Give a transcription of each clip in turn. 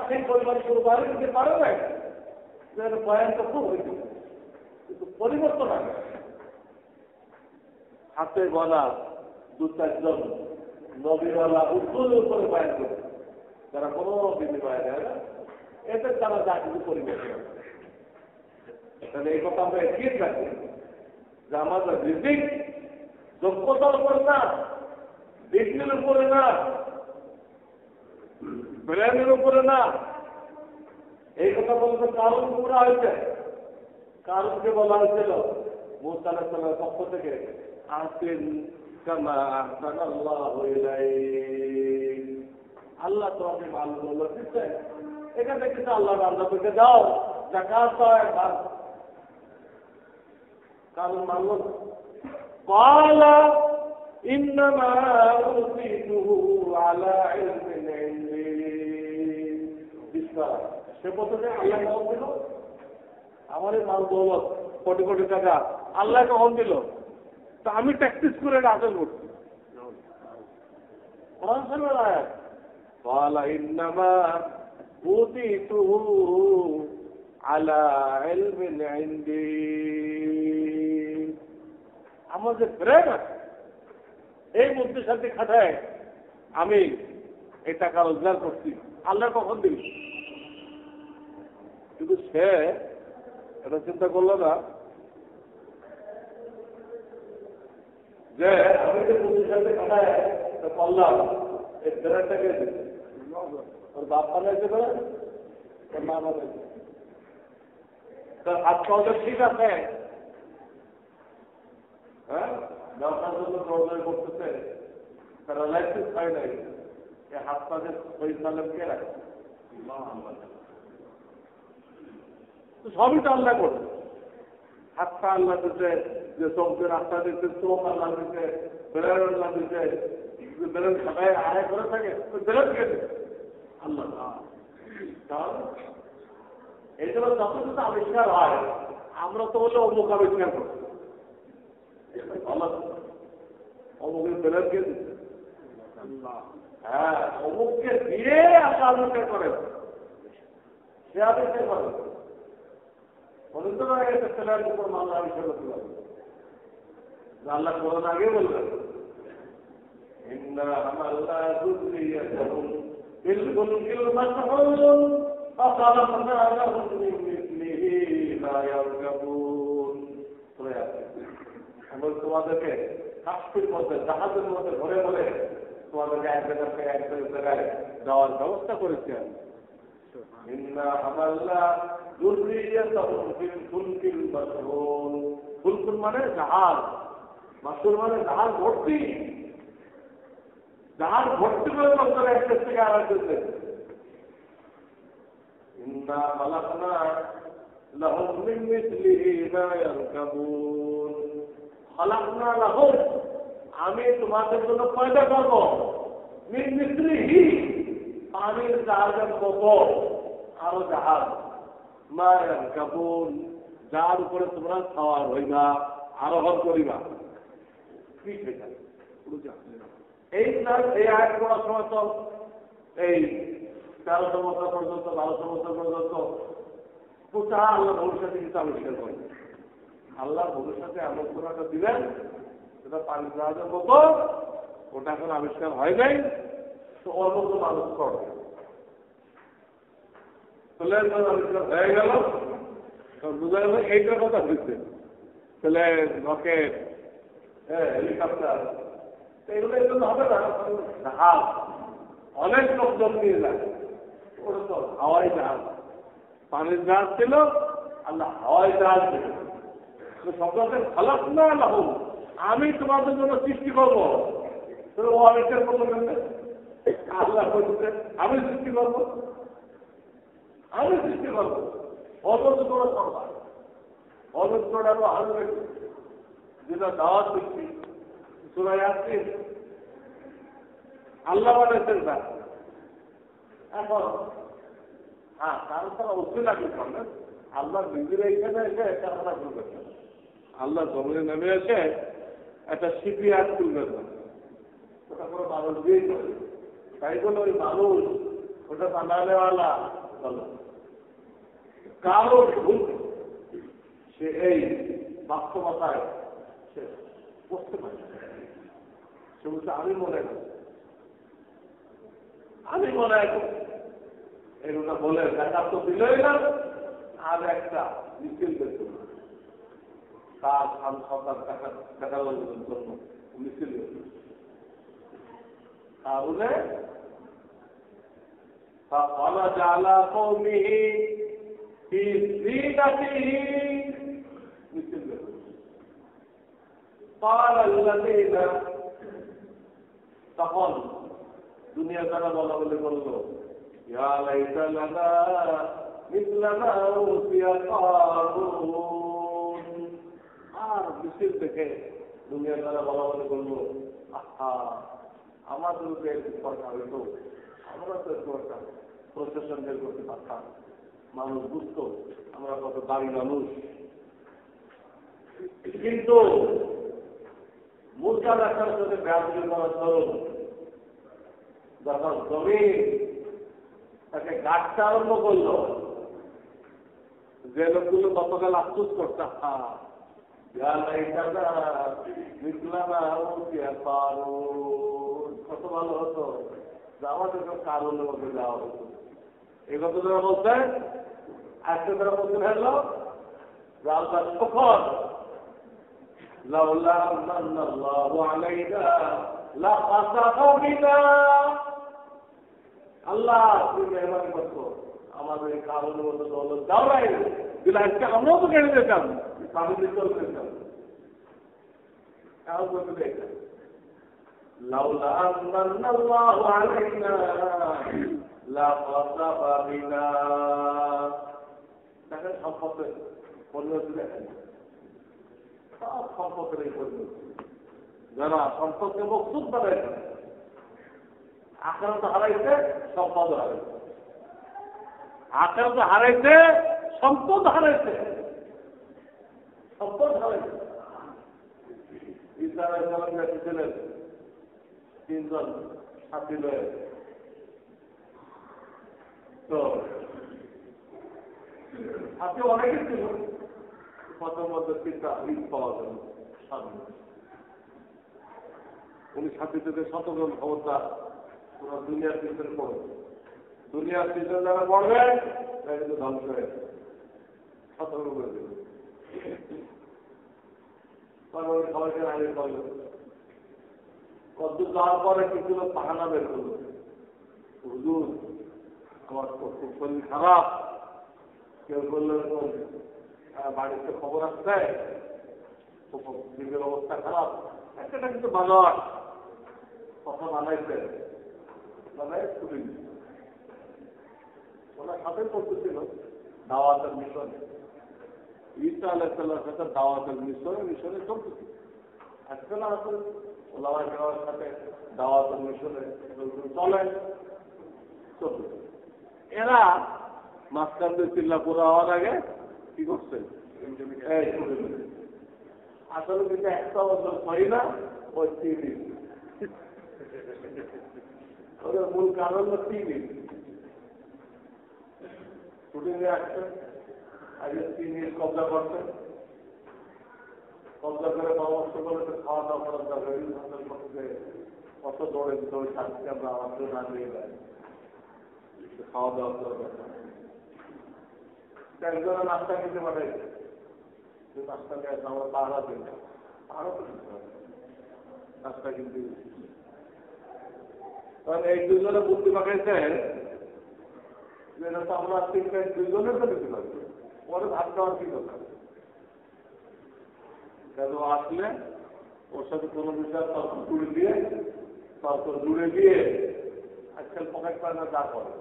সেই পরিমাণ কেউ বাইরে দিতে পারে না। বয়ান তো খুব হয়েছে, কিন্তু পরিবর্তন আনে। হাতে গলা 2-4 জন নবীওয়ালা উত্তরের উপরে বয়ান করে, তারা কোনো বিনিময় দেয় না, এতে তারা যা কিছু পরিবর্তন। তাহলে এই কথা আমরা এগিয়ে থাকি যে আমাদের রিজিক যোগ্যতার উপরে না, ডিগ্রির উপরে না, ব্রেনের উপরে না। এই কথা বলতে কারণ পুরা হয়েছে। কারণকে বলা হয়েছিল মুসা আলাইহিস সালামের পক্ষ থেকে, আসিন কামা আহসানাল্লাহু ইলাইক, আল্লাহ তোমাকে মালগুলো দিচ্ছে, এখান থেকে কিছু আল্লাহ বান্দাদেরকে দাও, যাকাত দাও একবার। কারণ মানল ক্বালা ইন্নামা উতীতুহু আলা ইলমিন ইনদি। সে বলতে আল্লাহ কখন দিল? আমার এই মাল দৌলত কোটি কোটি টাকা আল্লাহ কখন দিল? তা আমি প্র্যাকটিস করে এটা হাসিল করছি। ক্বালা ইন্নামা উতীতুহু আলা ইলমিন ইনদি। আমার যে ব্রেন আছে, এই বুদ্ধির সাথে খাটায় আমি এই টাকা রোজগার করছি, আল্লাহ কখন দিল? কিন্তু সে এটা চিন্তা করলো না যে আমি যে বুদ্ধির সাথে খাটায় করলাম, এই ব্রেনটাকে ওর বাপ বানাইতে পারে, ওর মা বানাইতে। আজকাল ঠিক আছে, হ্যাঁ, ব্যবসার জন্য প্রয়োজন করতেছে, তারা লাইসেন্স হয় নাই, এই হাত পাতে পরিচালক কে রাখে? সবই তো আল্লাহ করছে। হাত পা আল্লাহ দিতে, যে চোখকে রাস্তা দিতে চোখ আল্লাহ দিতে, বেড়ার আল্লাহ দিতে, বেড়ার সবাই আয় করে থাকে, বেড়ার কে দিতে? আল্লাহ। তাহলে এই জন্য যত কিছু আবিষ্কার হয়, আমরা তো বলে অমুক আবিষ্কার করছি, অমুকের বেড়ার কে দিচ্ছে? হ্যাঁ, অমুককে দিয়ে আপনি আবিষ্কার করেন, সে আবিষ্কার করেন। বলুন তো না, এটা ছেলের উপর মামলা আবিষ্কার করতে পারবে? আল্লাহ কোরআন আগে বলবেন, ইন্না হামালনা যুররিয়াতাহুম ফিল ফুলকিল মাশহুন ফাখালাকনা লাহুম মিন মিসলিহি মা ইয়ারকাবুন। আমরা তোমাদেরকে কাশ্মীর মধ্যে, জাহাজের মধ্যে ঘরে ঘরে তোমাদেরকে এক জায়গা থেকে এক জায়গায় যাওয়ার ব্যবস্থা করেছি আমি। ইন্না হামালনা যুররিয়াতাহুম ফিল ফুলকিল মাশহুন। ফুলকুল মানে জাহাজ, মাসুর মানে জাহাজ ভর্তি, জাহাজ ভর্তি করে লোকদের এক দেশ থেকে আর এক দেশে। ইন্না খালাকনা লাহুম মিন মিসলিহি মা ইয়ারকাবুন। খালাকনা লাহুম, আমি তোমাদের জন্য পয়দা করব, মিন মিসলিহি, পানির জাহাজের মতো আরো জাহাজ, মা ইয়ারকাবুন, যার উপরে তোমরা সওয়ার হইবা, আরোহণ করিবা। এই আয়াত পড়ার সময় তো এই 1300 বছর পর্যন্ত, 1200 বছর পর্যন্ত কোথা আল্লাহ ভবিষ্যতে কিছু আবিষ্কার করবে। আল্লাহ ভবিষ্যতে এমন কোনো একটা দিবেন সেটা পানি জাহাজের মতো, ওটা এখন আবিষ্কার হয় নাই, তো ওর মতো মানুষ করবে। আবিষ্কার হয়ে গেল, বুঝা গেল এইটার কথা হয়েছে। তাহলে রকেট, হেলিকপ্টার, এগুলো এগুলো হবে না। জাহাজ অনেক লোকজন নিয়ে যায়, ওটা তো হাওয়াই জাহাজ। পানির জাহাজ ছিল, আল্লাহ হাওয়াই জাহাজ ছিল। সকলকে খালাক না লাহুম, আমি তোমাদের জন্য সৃষ্টি করবো। ও আবিষ্কার করবো কেন? আল্লাহ বলছে আমি সৃষ্টি করবো, আমি সৃষ্টি করবো। অবশ্য তোমরা করবা, অবশ্য আরো আরো যেটা দাওয়াত দিচ্ছি সূরা ইয়াসিন, আল্লাহ বানাইছেন না। এখন হ্যাঁ, কারণ তারা উচিত আগে করলেন, আল্লাহ নিজের এইখানে এসে একটা আমরা করবেন, আল্লাহ জমিনে নেমে এসে একটা শিপিয়ার তুলবেন না, ওটা কোনো মানুষ দিয়েই করে। তাই বলে ওই মানুষ ওটা বানানেওয়ালা বলো কারো ভুল সে এই বাস্তবতায় সে করতে পারে সে বলছে আমি মনে করি এগুলো বলে দেখা তো দিলই না আর একটা মিছিল বের করল তার সরকার দেখানোর জন্য মিছিল তাহলে فخرج على قومه في زينته قال الذين তখন দুনিয়া তারা বলা বলে বলল ইয়া লাইতা লানা মিসলা মা উতিয়া কারুন আর মিছিল দেখে দুনিয়া তারা বলা বলে বলল আহা আমাদের সরকার হইতো আমরা তো একটা প্রশাসন বের করতে পারতাম মানুষ বুঝতো আমরা কত দাবি মানুষ কিন্তু মুসা রাখার সাথে ব্যাপারী করার ধরুন যখন জমিন তাকে গাছটা আরম্ভ করলো যে লোকগুলো গতকাল আফসোস করতে কত ভালো হতো আমাদের কারণের মধ্যে যাওয়া হতো এই কথা যারা বলছে আজকে তারা বলতে হলো আল্লাহ তখন لولا من الله علينا لخسف بنا আল্লাহ তুমি মেহরবানি করছো আমাদের এই কারণের মধ্যে দৌলত দাও নাই দিলে আজকে আমরাও তো কেড়ে যেতাম স্বামী চলতেছিলাম কাউ করতে দেখতাম لولا أن الله علينا لخسف بنا দেখেন সম্পদের পরিণতি দেখেন সব সম্পদের এই পরিণতি যারা সম্পদকে মকসুদ বানায় আখেরাত হারাইছে সম্পদ হারাইছে আখেরাত হারাইছে সম্পদ হারাইছে সম্পদ হারাইছে ঈসা আলাইহিস সালাম ছিলেন তিনজন সাথী লয়ে তো সাথে অনেকে ছিল প্রথম মধ্যে তিনটা ঈদ পাওয়া গেল উনি সাথী থেকে শতজন ক্ষমতা পুরো দুনিয়ার পিছনে পড়বে দুনিয়ার পিছনে যারা পড়বে তারা কিন্তু ধ্বংস হয়ে সতর্ক করে দেবে সবাইকে আগে করলো কদ্দূর যাওয়ার পরে কিছু লোক পাহানা বের করলো হুজুর আমার খুব শরীর খারাপ কেউ বললো বাড়িতে খবর আসছে নিজের অবস্থা খারাপ একটা কিন্তু ভালো কথা বানাইছে বানাই খুবই ওনার সাথে করতেছিল দাওয়াতের মিশনে ঈসা আলাইহিস সালামের সাথে দাওয়াতের মিশনে চলতেছিল আজকাল আসলে ওলামা কেরামের সাথে দাওয়াতের মিশনে চলে চলতেছে এরা মাঝখান দিয়ে চিল্লা পুরো হওয়ার আগে কি করছে আসলে কিন্তু একটা বছর হয় না ওই টিভি ওদের মূল কারণ হলো টিভি শুটিংয়ে আসছে আগে টিভি কবজা করছে কবজা করে পরামর্শ করে খাওয়া দাওয়া করার দরকার কত দৌড়ে দৌড়ে থাকছে আমরা আমাদের না নিয়ে যাই খাওয়া দাওয়া করার দরকার একজনের নাস্তা খেতে পাঠাইছে নাস্তা খেয়ে আমরা পাহারা দিই না আরো নাস্তা কিনতে কারণ এই দুজনে বুদ্ধি পাঠাইছে যেটা তো আমরা দুজনের তো দিতে পারি ওর ভাত খাওয়ার কি দরকার কেন আসলে ওর সাথে কোনো বিষয় তর্ক জুড়ে দিয়ে আজকাল পকেট পায়না যা করে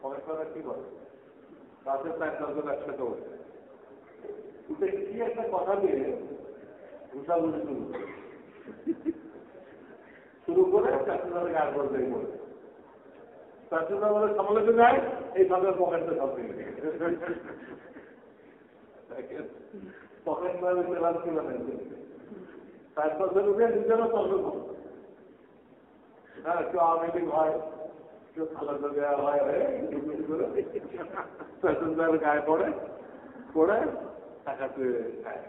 পকেট পায়না কি করে রাতের 4-5 একসাথে হচ্ছে কি একটা কথা দিয়ে ঘুষাঘুষি শুরু করে চারজনের গাছ বলতে বলে চারজনের বলে সামলাতে যায় এই ভাবে পকেটে সব পকেট মানে পেলাম কি মানে 4-5 রুপিয়া নিজেরও চলবে হ্যাঁ কেউ আওয়ামী লীগ হয় দেওয়া হয় প্যাসেঞ্জার গায়ে পড়ে পড়ে টাকা তুলে খায়।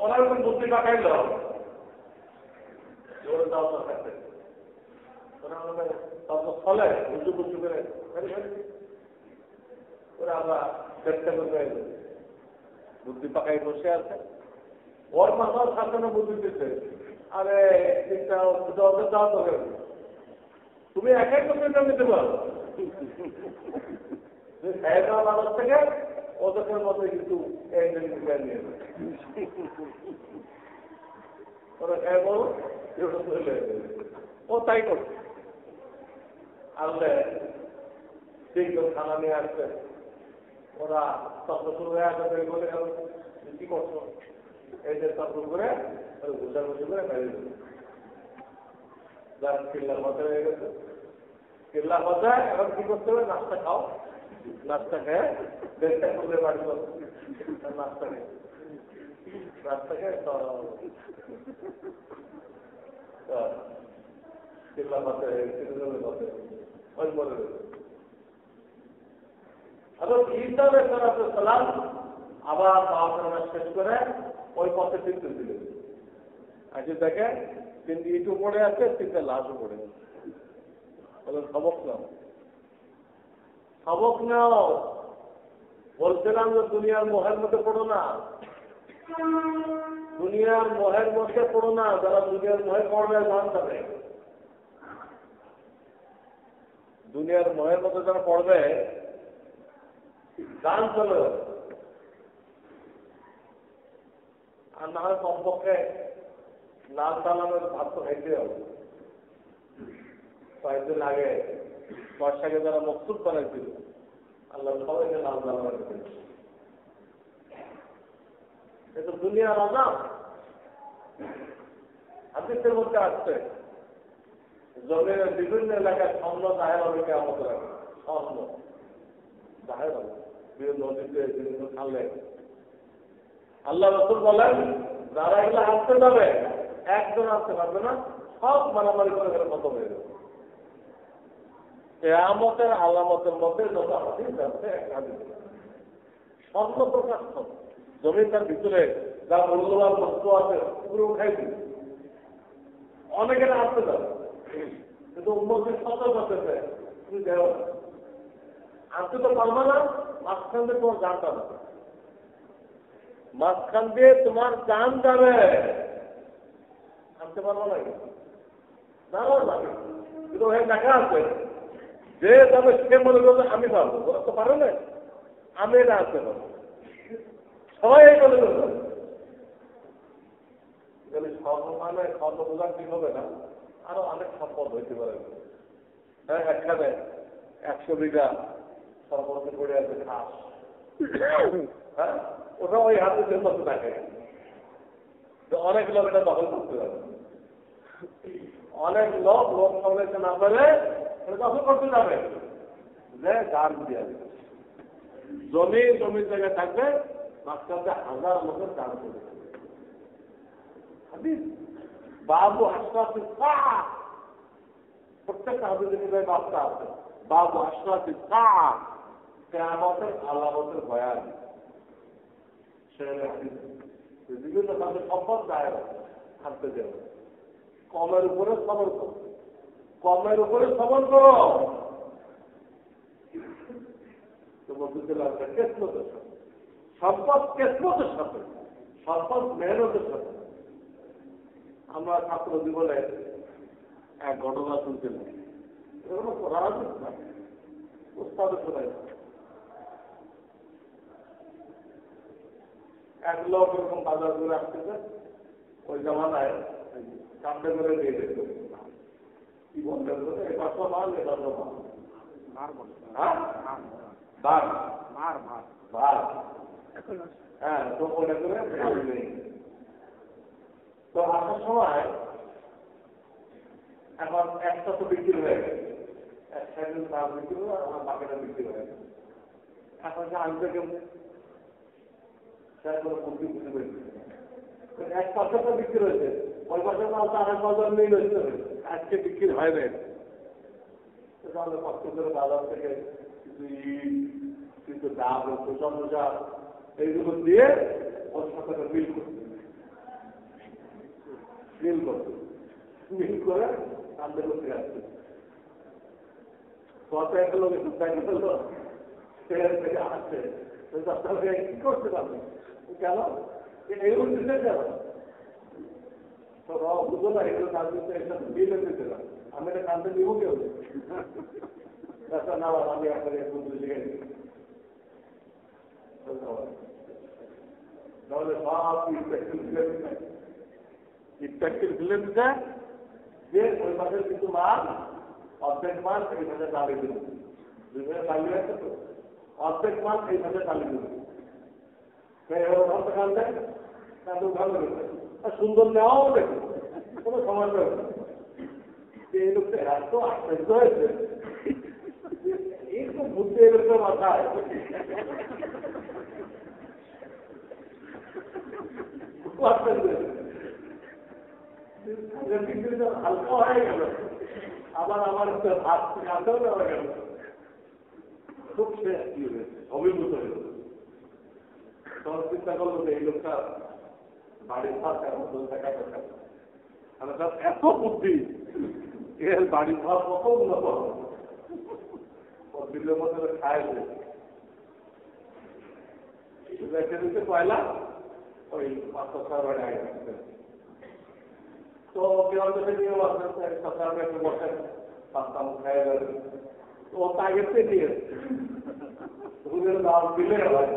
ওরা যখন বুদ্ধি পাঠাইল ফলে উঁচু পুচু করে ওরা আমরা চেষ্টা করতে বুদ্ধি পাকাই বসে আছে। ওর মাথার সামনে বুদ্ধি দিচ্ছে, আরে চিন্তা যাওয়া তো তুমি একাই করতে নিতে পারো মানুষ থেকে ওদের মধ্যে কিন্তু নিয়ে ওরা খাই বলো ও তাই করছে। আনলে তিনজন খানা নিয়ে আসছে, ওরা তত্ত্ব শুরু হয়ে আসবে বলে কি করছো, এই যে তত্ত্ব করে ঘুষাঘুষি করে বেরিয়ে দেবে। যার কিল্লা মজা হয়ে গেছে, কিল্লা মজা। এখন কি করতে হবে, নাস্তা খাও, নাস্তা খেয়ে দেশটা খুলে বাড়ি করো, নাস্তা খেয়ে রাস্তা খেয়ে কিল্লা মজা হয়ে গেছে ওই মনে সালাম আবার পাওয়া শেষ করে ওই পথে তিনটে দিলেন। আজকে দেখে তিনটি ইটও পড়ে আছে, তিনটে লাশও পড়ে আছে। সবক নাও, সবক নাও। বলছিলাম যে দুনিয়ার মোহের মধ্যে পড়ো না, দুনিয়ার মোহের মধ্যে পড়ো না। যারা দুনিয়ার মোহে পড়বে জান যাবে, দুনিয়ার মোহের মধ্যে যারা পড়বে গান চলে যাবে। আর না হয় কমপক্ষে লাল সালামের ভাত তো খাইতে হবে। কয়েকদিন আগে বর্ষাকে যারা মকসুদ বানাইছিল, আল্লাহ সবাইকে লাল সালামের এটা দুনিয়ার আযাব। হাদিসের মধ্যে আসছে জমিনের বিভিন্ন এলাকায় স্বর্ণ জাহের হবে কেমন রাখে, স্বর্ণ জাহের হবে বিভিন্ন নদীতে বিভিন্ন খালে। আল্লাহ রাসূল বলেন যারা এগুলো আসতে যাবে একজন আসতে পারবে না, সব মারামারি করে গেলে কত হয়ে যাবে। কিয়ামতের আলামতের মধ্যে যত হাদিস আছে এক হাদিস স্বর্ণ প্রকাশ হবে। জমিনটার ভিতরে যা মূল্যবান বস্তু আছে পুরো উঠাই দিবে, অনেকের আসতে যাবে। কিন্তু উন্নতির সতর্ক করতেছে তুমি দেও না, আনতে তো পারবে না, মাঝখান দিয়ে তোমার জান যাবে, মাঝখান দিয়ে তোমার জান যাবে, আনতে পারবো না যাবো না। কিন্তু ওখানে দেখা আছে যে যাবে সে মনে করবে আমি পারবো, ওরা তো পারে না, আমি এটা আনতে পারবো। সবাই এই মনে করবে সর্বমানে সর্বপ্রধান ঠিক হবে না, আরো অনেক সম্পদ হইতে পারে। হ্যাঁ, একখানে 100 বিঘা সর্বত্র পড়ে আছে ঘাস, হ্যাঁ, ওটা ওই হাতের মতো থাকে। অনেক লোক এটা দখল করতে পারে, অনেক লোক লোক সামলাইতে না পারে দখল করতে যাবে, যে গান দিয়ে জমি জমির জায়গায় থাকবে, মাঝখানে হাজার লোকের দান করে বাবু হাসপাতি প্রত্যেকটা হাজার বার্তা আছে। বাবু হাসপাতি আমাদের আল্লাহর ভয়াল বিভিন্ন কাজে সম্পদ দায় থাকতে দেবে। কমের উপরে সবল করো, কমের উপরে সবল করো। তোমার বুঝতে পারবে কেসমতের সাথে সম্পদ, কেসমতের সাথে সম্পদ মেহনতের সাথে। আমরা ছাত্র জীবনে এক ঘটনা শুনছিলাম, এগুলো পড়া আছে না, উস্তাদে শোনাই। এক লোক এরকম বাজার করে আসতেছে, ওই জামানায় কামড়ে করে দিয়ে দিত। কি বলতে এটা তো মাল, এটা তো মাল, হ্যাঁ, তো ওটা করে নেই। তো আসার সময় এখন একটা তো বিক্রি হয়ে গেছে, এক সাইড তার বিক্রি হলো, আমার বাকিটা বিক্রি হয়ে গেছে। এখন সে আনতে কেমন বুদ্ধি বুঝতে পেরেছে, এক পাশে বিক্রি হয়েছে, ওই পাশে আরেক বাজার নেই হয়েছে, আজকে বিক্রি হয় না। তাহলে কষ্ট করে বাজার থেকে কিছু ইট, কিছু ডাব, প্রচন্ড ডাব এইগুলো দিয়ে ওর সাথে মিল করতে মিল করে কান্দে করতে যাচ্ছে। কত একটা লোক গেল থেকে আসছে, কি করতে পারবে কেন এইগুলো দিতে কেন? বুঝো না এগুলো কান্দে মিলে দিতে না, আমি এটা কান্দে দিব কেউ না, আমি আপনাকে শিখে দিই। তাহলে সব ইফেক্টিভ ফিল্ম দেয় যে ওই মাসের কিছু মাল অর্ধেক মাল এই মাসে চালিয়ে দিল, দুই মাসে চালিয়ে আছে তো অর্ধেক মাল এই মাসে চালিয়ে দিল। কান্দে কান্দে ভালো সুন্দর নেওয়াও দেখো, কোনো সমস্যা হবে না। এই লোকটা এত আশ্চর্য হয়েছে, এই তো বুদ্ধি এগুলো মাথায় হালকা হয়ে গেল, আবার আমার হাত কাঁদেও নেওয়া গেল, খুব সে অভিভূত হইল। তখন চিন্তা করলো যে এই লোকটা বাড়ির ভাত টাকা দরকার, এত বুদ্ধি এর বাড়ির ভাত কত উন্নত দিল্লির মধ্যে খায় দিতে পয়লা ওই 5-6 বাড়ি আগে তো কেউ নিয়ে সরকার একটু বসেন পাঁচটাম খাই তো ও টার্গেটে নিয়ে দাওয়াত দিলে হয়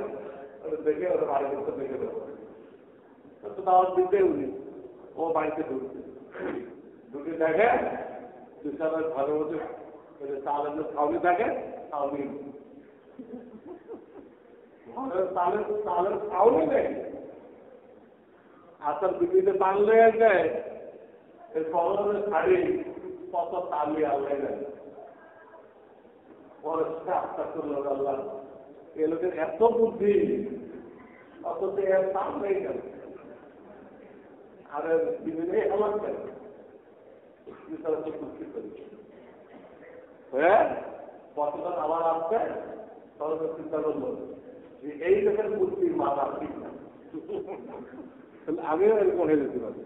দেখে ওদের বাড়ি করতে দেখে দেবো তো দাওয়াত দিতে উনি ও বাড়িতে ঢুকছে, ঢুকে দেখে দুসাবের ঘরের মধ্যে চালের যে ছাউনি থাকে ছাউনি চালের ছাউনি নেই, আসল বিক্রিতে পান লেগে যায় এর পরনের শাড়ি কত তালি আল্লাহ যায় পরে আস্থা করলো আল্লাহ এ লোকের এত বুদ্ধি অথচ এর দাম নেই গেল আর বিভিন্ন আমার কেন হ্যাঁ কতজন আবার আসছে তখন চিন্তা করলো যে এই লোকের বুদ্ধির মাথা ঠিক না, আমিও এরকম হয়ে যেতে পারি।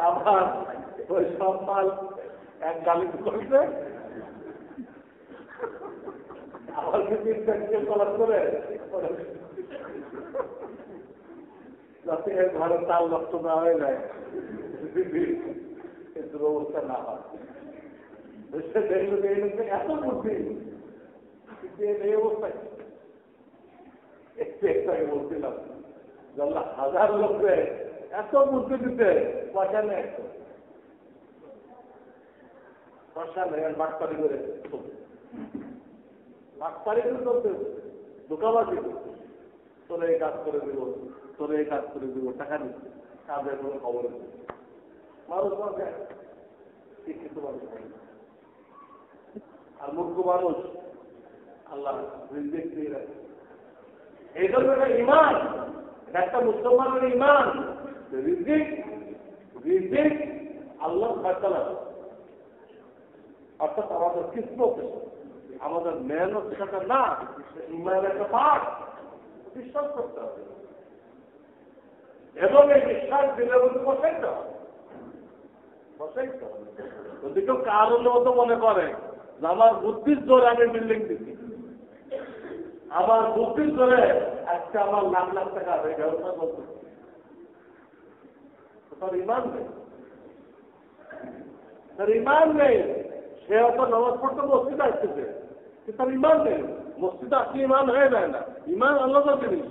আবার ওই সব মাল এক গালি করছে, আবার কিছু কলার করে যাতে এর ঘরের তাল নষ্ট না হয়ে যায়, দুরবস্থা না হয়। দেখলো যে এই লোকটা এত বুদ্ধি এই অবস্থায় একটু বলছিলাম আল্লাহ হাজার লোককে এত বুদ্ধি দিতে পয়সা নেই, পয়সা নেই আর বাটপাড়ি করে বাটপাড়ি করে চলতে দোকাবাজি তোর এই কাজ করে দিব, তোর এই কাজ করে দিব, টাকা নিচ্ছে কাজের কোনো খবর নেই। মানুষ শিক্ষিত মানুষ আর মূর্খ মানুষ আল্লাহ রিজিক দিয়ে রাখে। এই জন্য একটা ইমান, একটা মুসলমানের ইমান রিজিক রিজিক আল্লাহ ফায়সালা, অর্থাৎ আমাদের কিসমত আমাদের মেহনত সেটা না, ইমানের একটা পাঠ বিশ্বাস করতে হবে এবং এই বিশ্বাস দিনের মধ্যে বসাইতে হবে। যদি কেউ কারণের মতো মনে করে যে আমার বুদ্ধির জোরে আমি বিল্ডিং দিচ্ছি, আমার বুদ্ধির জোরে আজকে আমার লাখ লাখ টাকা হয়ে ব্যবসা করতে, তার ইমান নেই, তার ইমান নেই। সে হয়তো নামাজ পড়তে মসজিদে আসতেছে, তার ইমান নেই। মসজিদে আসলে ইমান হয়ে যায় না, ইমান আলাদা জিনিস।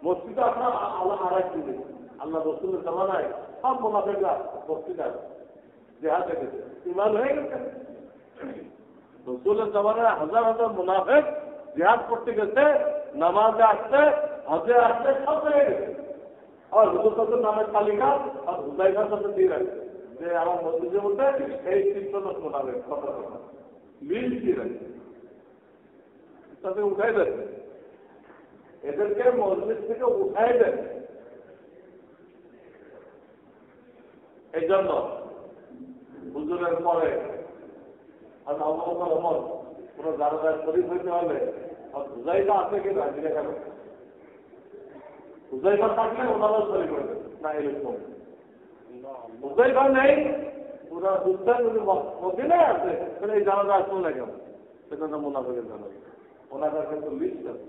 মসজিদে আসা আল্লাহ আড়াই জিনিস। আল্লাহ রসুলের জামানায় সব মোনাফেকরা মসজিদে আসে, জেহাদ দেখেছে, ইমান হয়ে গেছে। রসুলের জামানায় হাজার হাজার মুনাফেক জিহাদ করতে গেছে, নামাজে আসতে, হজে আসতে, সব হয়ে গেছে। আর রসুল সাথে নামের তালিকা আর হুদাইফার সাথে দিয়ে রাখছে যে আমার মসজিদের মধ্যে এই 300 লোক মুনাফেক, কথা কথা মিল দিয়ে রাখছে, তাতে উঠাই দেয়, এদেরকে মসজিদ থেকে উঠাই দেয়। এই জন্য হুজুরের পরে আর অবকর অমর কোন জানাজার শরীফ হইতে হলে হুজাইফা আছে কিনা জিজ্ঞাসা করে। হুজাইফা থাকলে ওনারও শরীফ হইবে না এরকম। হুজাইফা নেই, পুরা দুধটা যদি মদিনায় আছে তাহলে এই জানাজা আসলে না কেন? সেটা তো মুনাফিকের জানাজা। ওনার কাছে তো লিস্ট আছে,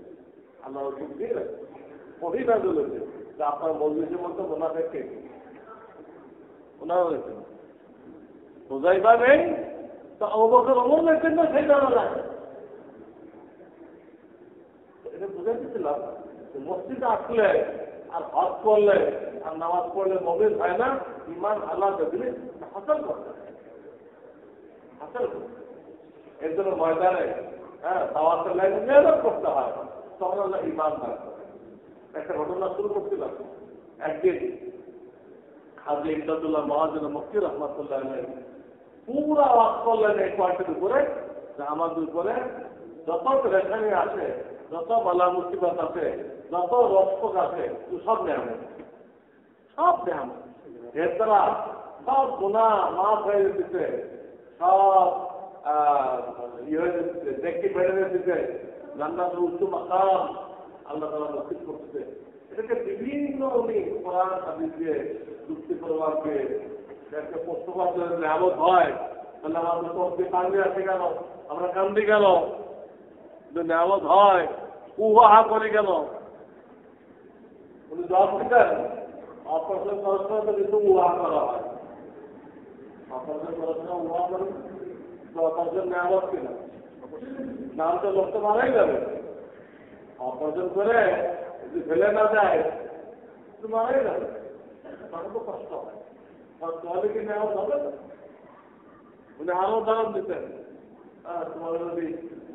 আল্লাহ রসুল দিয়ে রাখে। পরিবার বলেছে যে আপনার মজলিসের মধ্যে মুনাফিক কে? ওনারা রয়েছেন। হুজাইফা নেই তো আবু বকর ওমর রয়েছেন না, সেই জানাজা। এটা বুঝাইতেছিলাম মসজিদে আসলে আর হজ করলে আর নামাজ পড়লে মবিল হয় না, ইমান আল্লাহ দিলে হাসল করতে হাসল এর জন্য ময়দানে দাওয়াতের লাইনে মেহনত করতে হয়, তখন আল্লাহ ইমান হয়। একটা ঘটনা শুরু করছিলাম। একদিন হাজী ইমদাদুল্লাহ মহাজন মুফতি রহমতুল্লাহ পুরা ওয়াজ করলেন এই পয়েন্টের উপরে যে আমাদের উপরে যত রেখানি আছে, যত বালা মুসিবত আছে, যত রক্ষক আছে, সব নেয়াম, সব নেয়াম। এর দ্বারা সব গুনাহ মাফ হয়ে যেতেছে, সব ইয়ে হয়ে যেতেছে, দেখি বেড়ে যেতেছে, জান্নাতের উচ্চ মাকাম আল্লাহ তাআলা নসিব করতেছে। এটাকে বিভিন্ন উনি কোরআন হাদিস দিয়ে যুক্তি প্রমাণ দিয়ে একটা পক্ষপাত যদি নেয়ামত হয় তাহলে আমাদের চোখে কান্দি আছে কেন, আমরা কান্দি কেন? যদি নেয়ামত হয় উহা করে কেন? উনি জবাব দিতেন অপারেশন করার তো কিন্তু উহা করা হয়। অপারেশন করার সময় উহা করেন অপারেশন নেয়ামত কিনা? নাম তো লোক তো মারাই যাবে। অপারেশন করে যদি ফেলে না যায় তো মারাই যাবে, তখন তো কষ্ট হয়। তাহলে কি নেওয়া হবে না? উনি আরো উদাহরণ দিতেন, তোমার যদি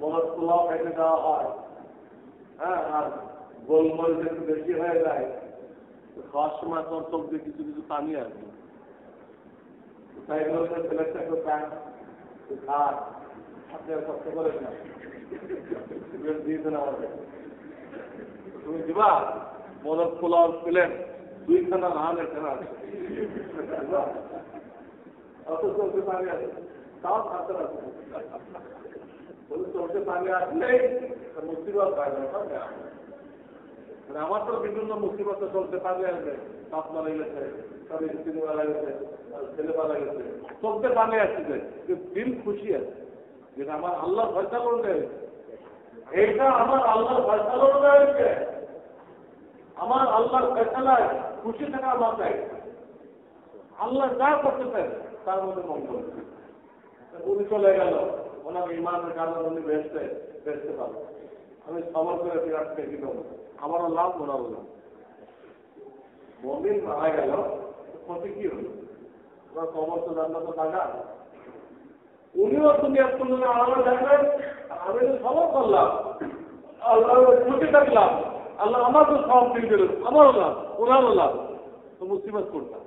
মরদ পোলাও খাইতে দেওয়া হয়, আর গোলমরিচ একটু বেশি হয়ে যায়, খাওয়ার সময় তোমার চোখ দিয়ে কিছু কিছু পানি আসবে, তাই ছেলেটা একটু খান খান, আপনি আর কষ্ট করেন না, দিয়েছেন আমাদের। তুমি দিবা মরদ পোলাও পেলেন 2 খানা ধান এখানে আছে, অত চলতে পানি আছে, তাও খাতে আছে, চলতে পানি আসলেই মুসিবত হয় না। আমার তো বিভিন্ন মুসিবতে চলতে পানি আসবে, বাপ মারা গেছে, তার স্ত্রী মারা গেছে, ছেলে মারা গেছে, চলতে পানি আসছে, দিল খুশি আছে যেটা আমার আল্লাহ ফয়সালা অনুযায়ী, এইটা আমার আল্লাহর ফয়সালা অনুযায়ী, আমার আল্লাহর ফয়সালায় খুশি থাকা আমার চাই। আল্লাহ যা করতে চাই তার মধ্যে মঙ্গল। উনি চলে গেল, ওনার ইমানের কারণে উনি বেসতে পারল। আমি খবর করে বিরাট থেকে দিল, আমারও লাভ, ওনারও লাভ। মন্দির মারা গেল, ক্ষতি কি হল? ওনার খবর তো জানলা তো টাকা, উনিও দুনিয়ার তুলনা আলাদা থাকবেন, আমি তো খবর করলাম, আল্লাহ খুশি থাকলাম, আল্লাহ আমার তো সব দিয়ে দিল, আমারও লাভ, ওনারও লাভ, তো মুসিবত করতাম।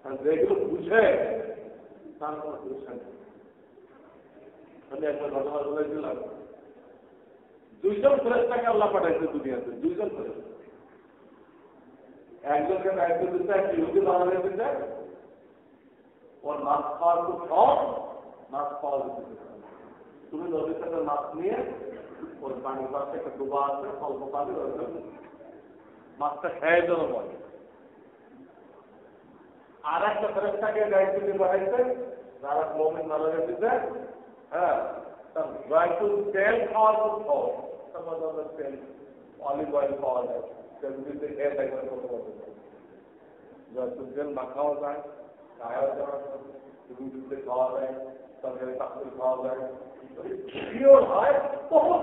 আর যেগুলো বুঝে তারপর বুঝছেন। আমি একটা ঘটনা বলেছিলাম, 2 জন ফেরেশতাকে আল্লাহ পাঠাইছে দুনিয়াতে, 2 জন ফেরেশতা। একজনকে দায়িত্ব দিতে এক ইহুদি বানালে দিতে, ওর মাছ খাওয়ার খুব শখ, মাছ খাওয়া দিতে। তুমি নদী থেকে মাছ নিয়ে ওর পানির পাশে একটা ডোবা আছে, অল্প পানি, মাছটা খেয়ে দেওয়া বলে। আর একটা ফেরেশতাকে দায়িত্ব দিয়ে পাঠাইছে, যারা মুমিন মারা গেছে, তার জয়তুল তেল খাওয়ার খুব শখ, তার তেল অলিভ অয়েল পাওয়া যায়, সেগুলিতে খেয়ে থাকবেন কত বছর। জয়তুল তেল মাখাও যায়, খাওয়া যায়, রুটিতে খাওয়া যায়, তরকারি পাখি খাওয়া যায়, পিওর হয় তখন।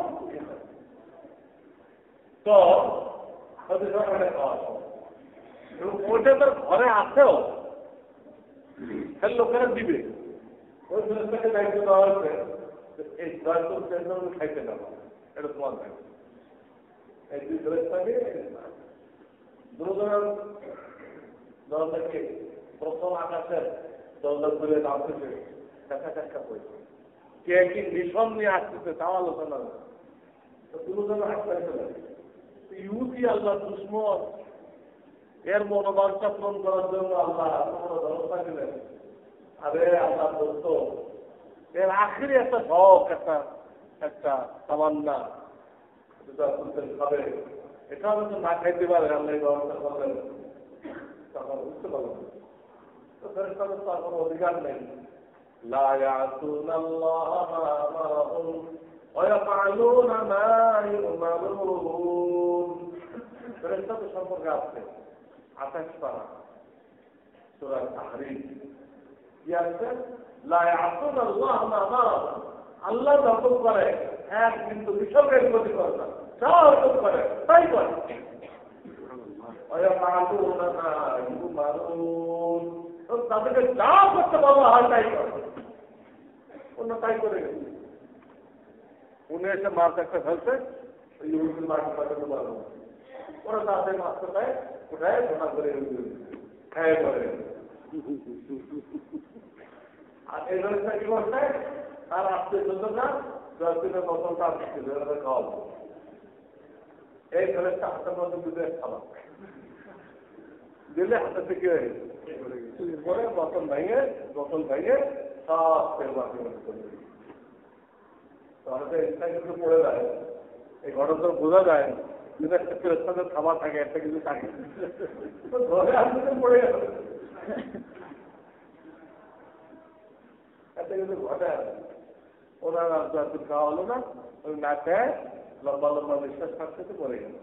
তো খাওয়া যায় এবং ওইটা তার ঘরে আছেও, লোকেরা দিবে। ওই ফেরেশতাকে দায়িত্ব দেওয়া হয়েছে এই জয়তুল তেল খাইতে দেওয়া, এটা তোমার দায়িত্ব। এই 2 ফেরেশতাকে দরজাকে প্রথম আকাশের দরজা খুলে নামতেছে, দেখা করেছে, কে কি মিশন নিয়ে আসতেছে তাও আলোচনা করে। তো 2 জন হাসতে লাগে, ইহুদি আল্লাহ দুশ্মন, এর মনোবাঞ্ছা পূরণ করার জন্য আল্লাহ কোনো ব্যবস্থা দিলেন। আরে আল্লাহ দোস্ত, এর আখেরি একটা শখ, একটা তামান্না খাবে, এটা হয়তো না খাইতে পারে, আল্লাহ ব্যবস্থা করলেন, তখন বুঝতে পারলাম তো ফেরেশতাদের তো আর কোনো অধিকার নেই। লা ইয়াসুনাল্লাহা মা আমারাহুম ওয়া ইয়াফআলুনা মা ইউমারুন। ফেরেশতাদের সম্পর্কে আছে 28 পারা সূরা তাহরীম। কি আছে? লা ইয়াসুনাল্লাহা মা আমারাহুম, আল্লাহ যখন করে এক কিন্তু বিসর্গের প্রতি করে না, যা হুকুম করে তাই করে। তাদেরকে যা করতে বলা হয় তাই করে, অন্য তাই করে গেছে। উনি এসে মাছ একটা ফেলছে, মাছ পাঠাতে পারবো, ওরা তাদের মাছটা দেয়, ওটাই ঘোষণা করে খায় করে। আর এই ধরনের কি করছে, তার আত্মীয় স্বজনরা 10 দিনের বোতলটা খাওয়াবো, এই ধরনের হাতের মধ্যে দুধে খাবার দিলে হাতে থেকে পরে বোতল ভেঙে সব তেল বাকি তাহলে এটা কিন্তু পড়ে যায়। এই ঘটনা বোঝা যায় কিন্তু একটা ফেরেশতাদের খাবার থাকে, একটা কিছু থাকে, ধরে আসতে পড়ে গেল, একটা কিন্তু ঘটে। ওনার রাজনীতি খাওয়া হলো না, ওই না খেয়ে লম্বা লম্বা বিশ্বাস থাকতে পড়ে গেল।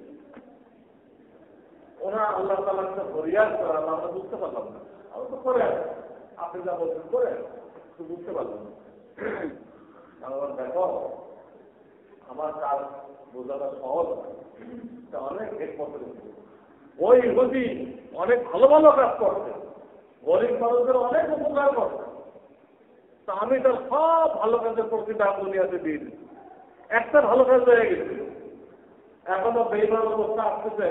ওরা আল্লাহ তাআলার কাছে ফরিয়াদ করে, আমরা বুঝতে পারলাম না, আমি তো করে আপনি যা বলছেন করে বুঝতে পারলাম না। আমার দেখো, আমার কাজ বোঝাটা সহজ, অনেক একমত। ওই ইহুদি অনেক ভালো ভালো কাজ করছে, গরিব মানুষদের অনেক উপকার করছে, তা আমি তার সব ভালো কাজের প্রকৃতি দুনিয়াতে দিয়ে দিই। একটা ভালো কাজ হয়ে গেছে, এখনো বেইমান অবস্থা আসতেছে।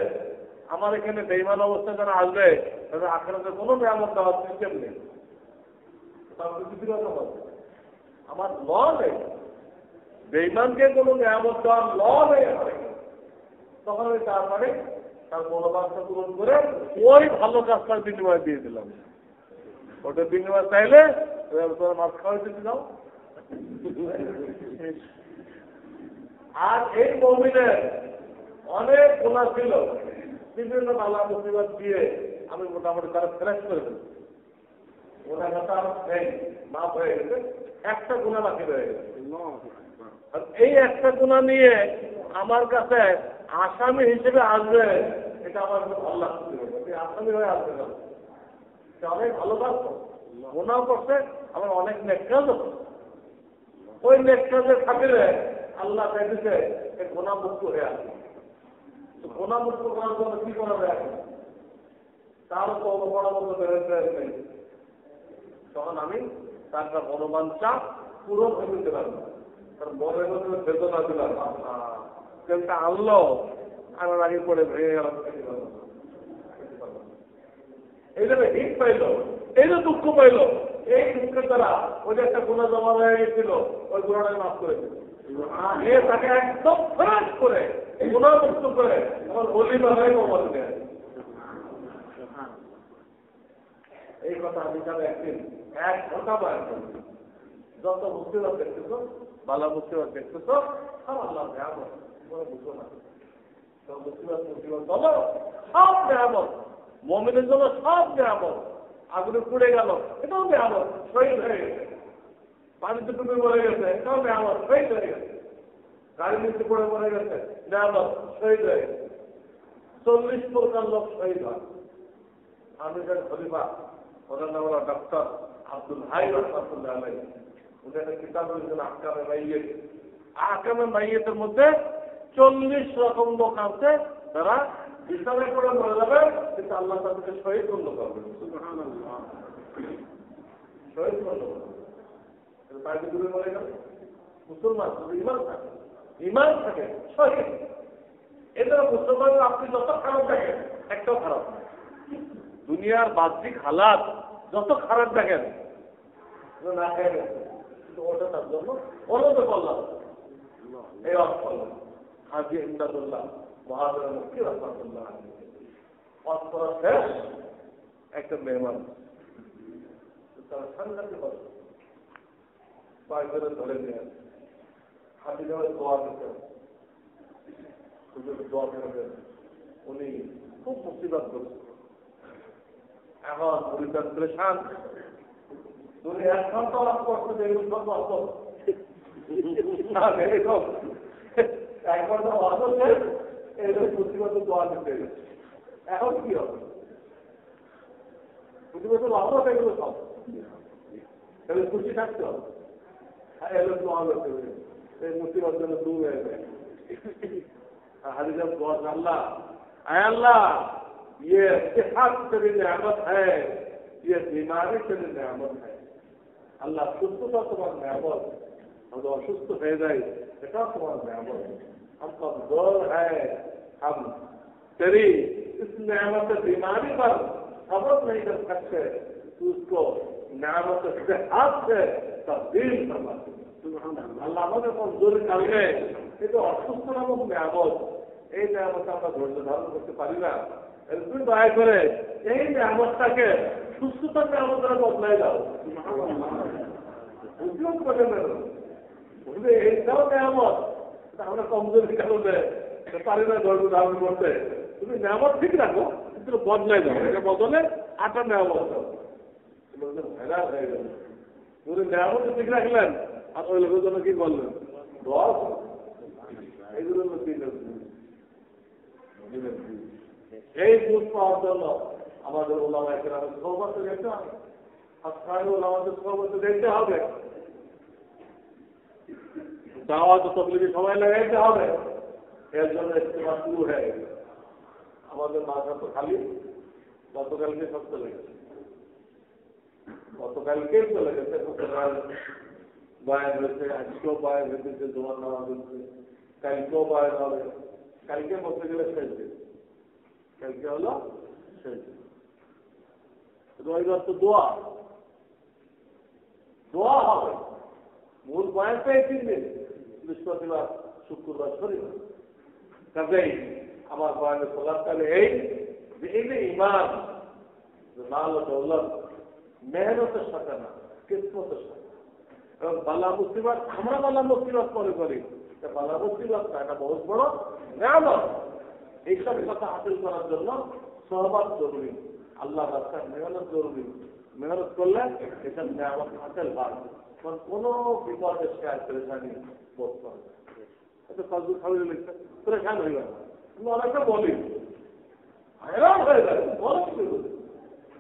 আমার এখানে বেইমান অবস্থা যারা আসবে তাদের আখেরাতে কোনো নিয়ামত দেওয়ার সিস্টেম নেই, আমার ল নেই, বেইমানকে কোনো নিয়ামত দেওয়ার ল নেই। তখন ওই তারপরে তার মনোবাঞ্ছা পূরণ করে ওই ভালো কাজটার বিনিময় দিয়ে দিলাম। ওটার বিনিময় চাইলে মাছ খাওয়াইতে দিলাম। আর এই মুমিনের অনেক গুনাহ ছিল, বিভিন্ন বালা মুসিবত দিয়ে আমি মোটামুটি তারা ফ্রেশ করে দেব, ওনার কথা মাফ হয়ে গেছে, একটা গুনাহ বাকি রয়ে গেছে। আর এই একটা গুনাহ নিয়ে আমার কাছে আসামি হিসেবে আসবে, এটা আমার ভালো লাগছে, আসামি হয়ে আসবে না। অনেক ভালো কাজ গুনাহ করছে, আমার অনেক নেক কাজ, ওই নেক কাজের খাতিরে আল্লাহ চাইতেছে গুনাহ মুক্ত হয়ে আসবে। গুনাহ মুক্ত করার জন্য কি করা যায়, তারও তো বড় মতো বেরোতে নেই। তখন আমি তার মনোবাঞ্ছা পুরো ভেবে দিতে পারবো, তার মনের মধ্যে বেদনা দিলাম, তেলটা আনলো, আনার আগে পরে ভেঙে গেলাম, এই জন্য হিট পাইল, এই যে দুঃখ পাইল, এই দুঃখের দ্বারা ওই যে একটা গুণা জমা হয়ে গেছিল, ওই গুণাটাকে মাফ করে দিল। তাকে একদম ফ্রেশ করে গুণামুক্ত করে আমার অলিমা হয়ে কবর দেয়। এই কথা আমি তাহলে একদিন 1 ঘন্টা বয়ান করি। যত মুক্তিবাদ দেখতেছ, বালা মুক্তিবাদ দেখতেছ, সব আল্লাহ নিয়ামত, বুঝো না। সব মুক্তিবাদ বলো, সব নিয়ামত, মুমিনের জন্য সব নিয়ামত। আগুনে পুড়ে গেল, এটাও নিয়ামত, শহীদ হয়ে গেছে। পানিতে ডুবে মরে গেছে, এটাও নিয়ামত, শহীদ হয়ে গেছে। গাড়ি নিচে পড়ে মরে গেছে, নিয়ামত, শহীদ হয়ে গেছে। 40 প্রকার লোক শহীদ হয়। আমেরিকার খলিফা, ওনার নাম হলো ডক্টর আব্দুল হাই রহমাতুল্লাহ আলাইহি, উনি একটা কিতাব লিখেছেন আহকামে মাইয়্যিত। আহকামে মাইয়্যিতের মধ্যে 40 রকম লোক আছে যারা ইসলামে পড়ে মরে যাবে, কিন্তু আল্লাহ তাদেরকে শহীদ গণ্য করবে। শহীদ গণ্য করবে, তাকে দূরে মরে গেল। মুসলমান ইমান থাকে শহীদ। এটা মুসলমান আপনি যত খারাপ দেখেন, একটাও খারাপ না। দুনিয়ার বাহ্যিক হালাত যত খারাপ দেখেন, না খেয়ে গেছে, কিন্তু ওটা তার জন্য অনন্ত করলাম। এই অর্থ হাজি ইমদাদুল্লাহ মহাজের মুক্তি রহমাতুল্লাহ, পাঁচ করা শেষ, একটা মেহমান তারা সাংঘাতিক হবে, পায়খানা ধরে নেন, হাতি ধরে দোয়া দিতেন, দোয়া করবেন, উনি খুব মুসিবত করছেন। এখন পরিবার পরেশান, উনি এক ঘন্টা লাভ করতে দেখবেন সব অল্প এরকম এক ঘন্টা অল্পে এরকম মুসিবত দোয়া দিতে। এখন কি হবে? মুসিবত অল্প হয়ে গেল সব, তাহলে খুশি থাকতে হবে। হ্যাঁ এলো দোয়া করতে হবে, এই মুসিবত যেন দূর হয়ে যায়। হাদিস দোয়া আল্লাহ, আয় আল্লাহ ये सेहत तेरी नेमत है, ये बीमारी तेरी नेमत है। अल्लाह सुस्तता तुम्हारी नेमत, और असुस्त हो जाए बेटा तुम्हारी नेमत। हम कमजोर है, हम तेरी इस नेमत बीमारी पर सब्र नहीं कर सकते, तो उसको नेमत सेहत से तब्दील करना। अल्लाह हमें कमजोर कर ले, ये तो असुस्त नामक नेमत, এই নেমত আমরা ধৈর্য ধারণ করতে পারি না। তুমি দয়া করে এই নেমতটাকে সুস্থতার নেমত দ্বারা বদলাই দাও। উদ্যোগ করে বুঝলে এইটাও নেমত, আমরা কমজোরি কারণে পারি না ধৈর্য ধারণ করতে। তুমি নেমত ঠিক রাখো, কিন্তু বদলাই দাও, এটা বদলে আটা নেমত দাও। ভেড়া হয়ে গেল, তুমি নেমত ঠিক রাখলেন, আর ওই লোকের জন্য কি বললেন? দশ এইগুলো এই বুঝ পাওয়ার জন্য আমাদের ওলামা কেরামের সহবত দেখতে হবে, আসকার ওলামাদের সহবত দেখতে হবে, দাওয়াত তবলিগে সময় লাগাইতে হবে। এর জন্য ইস্তেমা শুরু হয়ে গেছে। আমাদের মাথা তো খালি, গতকালকে সব চলে গেছে, গতকালকেই চলে গেছে। গতকাল বয়ান হয়েছে, আজকেও বয়ান হয়েছে, জোয়ার নামাজ হচ্ছে, কালকেও বয়ান হবে। কালকে বলতে গেলে শেষ দিন, কালকে হলো শেষ দিন। রবিবার তো দোয়া, দোয়া হবে। মূল বয়ানটাই 3 দিন, বৃহস্পতিবার, শুক্রবার, শনিবার। কাজেই আমার বয়ানের প্রলাপকালে এই যে এই যে ইমান, মাল ও দৌলত মেহনতের সাথে না, কিসমতের সাথে। এবং বালা মুসিবত আমরা বালা মুসিবত মনে করি, বালা মুসিবত না, এটা বহুত বড় নেয়ামত। এইসব কথা হাসিল করার জন্য সহবাদ জরুরি, আল্লাহ রাস্তায় মেহনত জরুরি। মেহনত করলে এসব নেয়ামত হাসিল হয়। কোন বিপদে শেয়ার পরেশানি বোধ করে এটা ফজল খাওয়াই লিখতে পরেশান হয়ে গেল। তুমি অনেকটা বলি হয়রান হয়ে যায়, বলো কি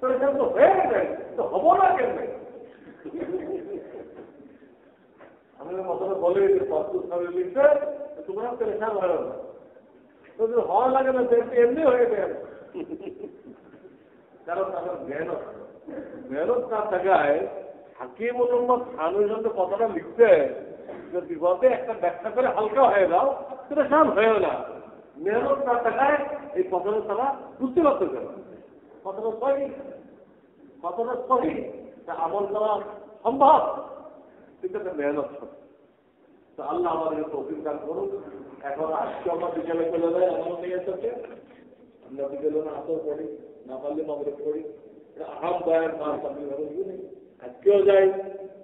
পরেশান তো হয়ে যায়, তো হবো না কেন? আমি মতটা বলি যে ফজল খাওয়াই লিখতে তোমরা পরেশান হয়ে গেল, তো হওয়া লাগে না, এমনি হয়ে যায়। কারণ আমার মেহনত না থাকায় হাকিম মোহাম্মদ খানের জন্য কথাটা লিখতে যে বিপদে একটা ব্যাখ্যা করে হালকা হয়ে যাও, সেটা সাম হয়েও না। মেহনত না থাকায় এই কথাটা তারা বুঝতে পারতে কেন? কথাটা সহি, কথাটা সহি, তা আমল করা সম্ভব, কিন্তু একটা মেহনত হবে। তো আল্লাহ আমাদের তৌফিক দান করুন। এখন আজকে আমরা বিকেলে চলে যাই, আমারও নিয়ে এসেছে, আমরা বিকেলে না আসর করি, না পারলে মাগরিব করি। আহাম বয়ান আজকেও যাই,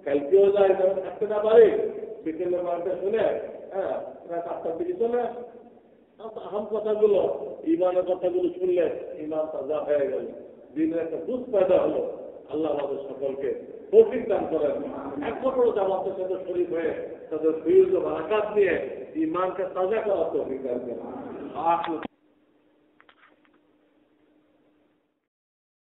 কালকেও যাই, থাকতে না পারি, বিকেলের মাঠে শুনে হ্যাঁ প্রায় 7টার দিকে চলে আহাম কথাগুলো, ইমানের কথাগুলো শুনলে ইমান তাজা হয়ে গেল, দিনের একটা বুঝ পয়দা হলো। আল্লাহ আমাদের সকলকে তৌফিক দান করেন। একমাত্র জামাতের সাথে শরীর হয়ে তাদের ফিউজ ও বারাকাত দিয়ে ইমানকে তাজা করার তৌফিক দান করেন।